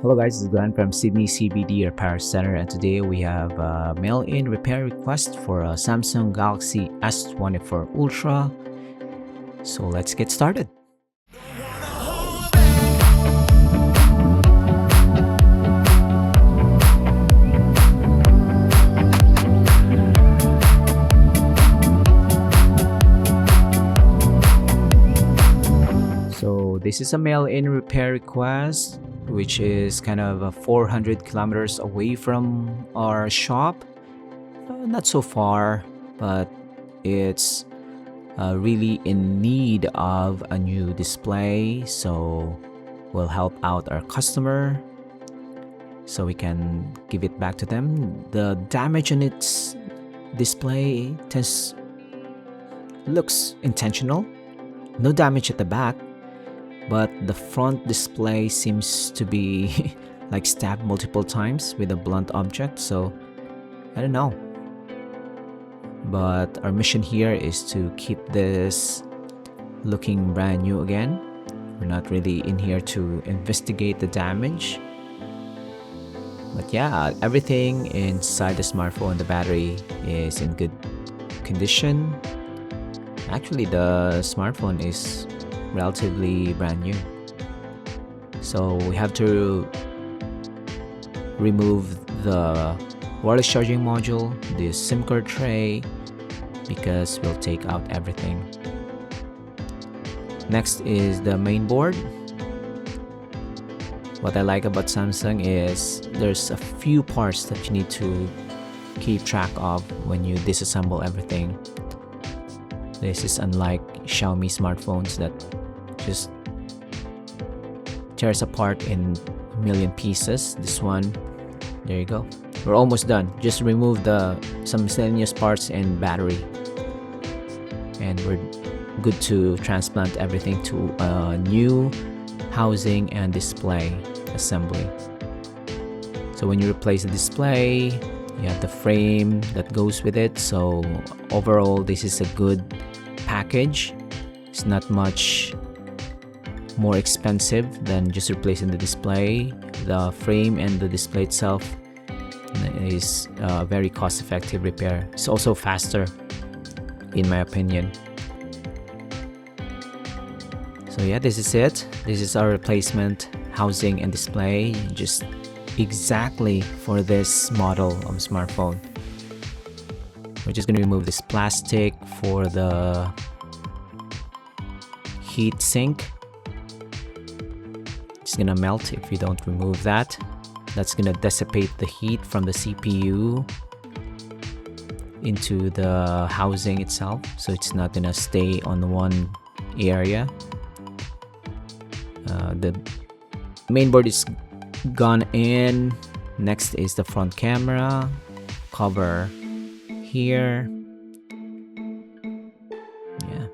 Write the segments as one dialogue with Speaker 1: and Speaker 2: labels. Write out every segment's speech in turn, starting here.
Speaker 1: Hello guys, this is Glenn from Sydney CBD Repair Centre, and today we have a mail-in repair request for a Samsung Galaxy S24 Ultra. So let's get started. So this is a mail-in repair request, which is kind of 400 kilometers away from our shop. Not so far, but it's really in need of a new display, so we'll help out our customer so we can give it back to them. The damage on its display looks intentional. No damage at the back, but the front display seems to be like stabbed multiple times with a blunt object, so I don't know. But our mission here is to keep this looking brand new again. We're not really in here to investigate the damage. But yeah, everything inside the smartphone, the battery is in good condition. Actually, the smartphone is relatively brand new, so we have to remove the wireless charging module, the SIM card tray, because we'll take out everything. Next is the main board. What I like about Samsung is there's a few parts that you need to keep track of when you disassemble everything. This is unlike Xiaomi smartphones that just tears apart in a million pieces. This one, there you go. We're almost done. Just remove some miscellaneous parts and battery, and we're good to transplant everything to a new housing and display assembly. So when you replace the display, you have the frame that goes with it. So overall, this is a good package. It's not much more expensive than just replacing the display. The frame and the display itself is a very cost-effective repair. It's also faster, in my opinion. So yeah, this is it. This is our replacement housing and display, just exactly for this model of smartphone. We're just going to remove this plastic for the heat sink. It's gonna melt if you don't remove that. That's gonna dissipate the heat from the CPU into the housing itself, so it's not gonna stay on one area. The main board is gone in. Next is the front camera cover here. Yeah,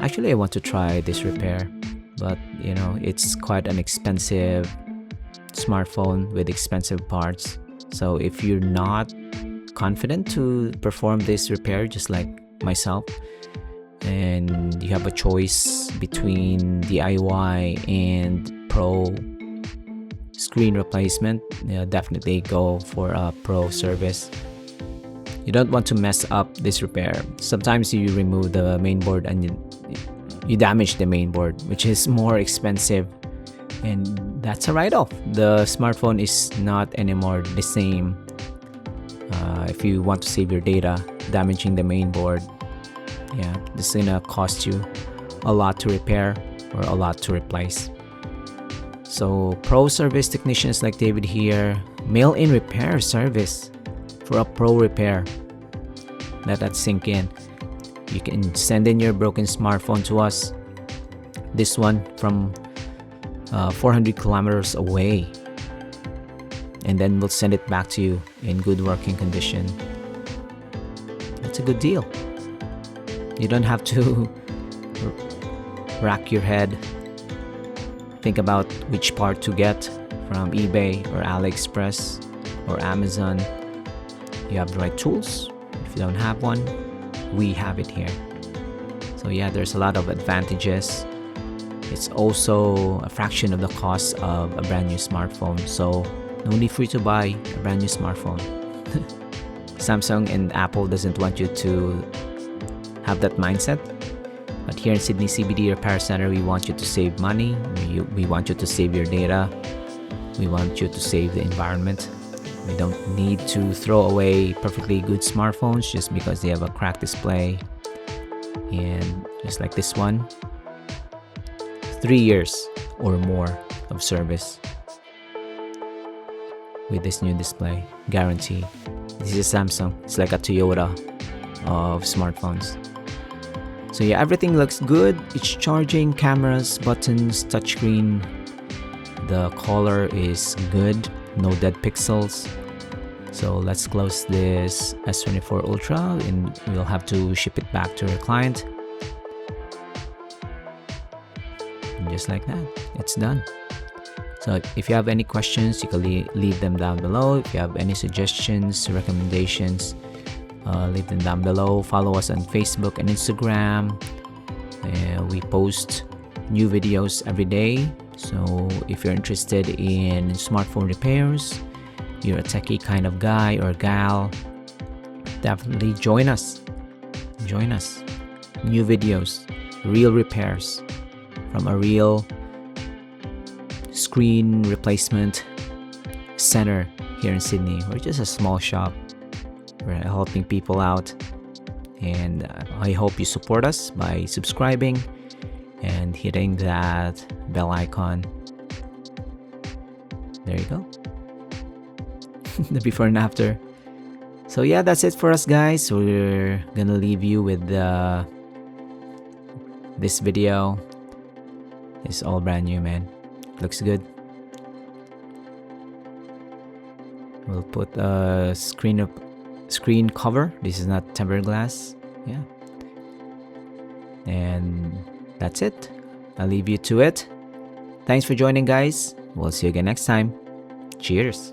Speaker 1: actually I want to try this repair, but you know, it's quite an expensive smartphone with expensive parts. So if you're not confident to perform this repair, just like myself, and you have a choice between DIY and pro screen replacement, definitely go for a pro service. You don't want to mess up this repair. Sometimes you remove the main board and you damage the main board, which is more expensive, and that's a write-off. The smartphone is not anymore the same. If you want to save your data, damaging the main board, yeah, this is gonna cost you a lot to repair or a lot to replace. So pro service technicians like David here, mail-in repair service for a pro repair. Let that sink in. You can send in your broken smartphone to us. This one from 400 kilometers away, and then we'll send it back to you in good working condition. That's a good deal. You don't have to rack your head, think about which part to get from eBay or AliExpress or Amazon. You have the right tools. If you don't have one, we have it here. So yeah, there's a lot of advantages It's also a fraction of the cost of a brand new smartphone, so no need for you to buy a brand new smartphone. Samsung and Apple doesn't want you to have that mindset. But here in Sydney CBD Repair Centre, we want you to save money. We want you to save your data. We want you to save the environment. We don't need to throw away perfectly good smartphones just because they have a cracked display. And just like this one, 3 years or more of service with this new display, guarantee. This is Samsung. It's like a Toyota of smartphones. So yeah, everything looks good. It's charging, cameras, buttons, touchscreen. The color is good, no dead pixels. So let's close this S24 Ultra and we'll have to ship it back to our client. And just like that, it's done. So if you have any questions, you can leave them down below. If you have any suggestions, recommendations, leave them down below. Follow us on Facebook and Instagram. We post new videos every day. So if you're interested in smartphone repairs, you're a techie kind of guy or gal, definitely join us. Join us. New videos, real repairs from a real screen replacement center here in Sydney. We're just a small shop. We're helping people out, and I hope you support us by subscribing and hitting that bell icon. There you go. The before and after. So yeah, that's it for us, guys. We're gonna leave you with this video. It's all brand new, man. Looks good. We'll put a screen cover. This is not tempered glass. Yeah. And that's it. I'll leave you to it. Thanks for joining, guys. We'll see you again next time. Cheers.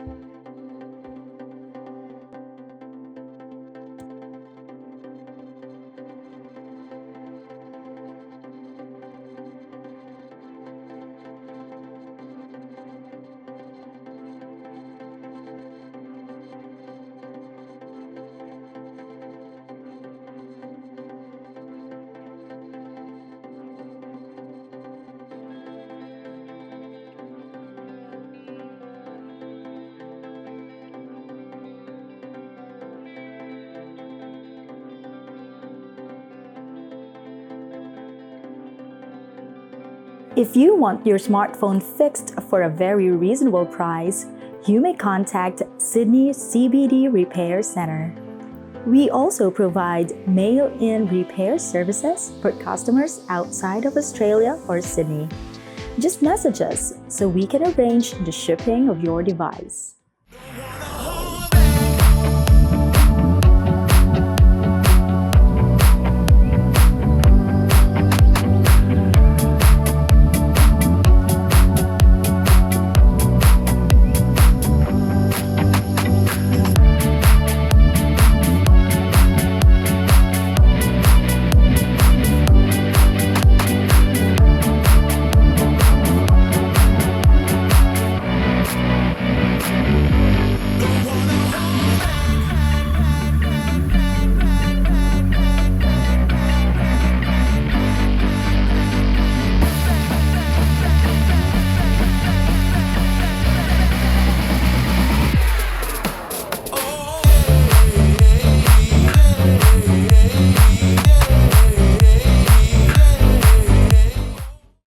Speaker 2: If you want your smartphone fixed for a very reasonable price, you may contact Sydney CBD Repair Centre. We also provide mail-in repair services for customers outside of Australia or Sydney. Just message us so we can arrange the shipping of your device.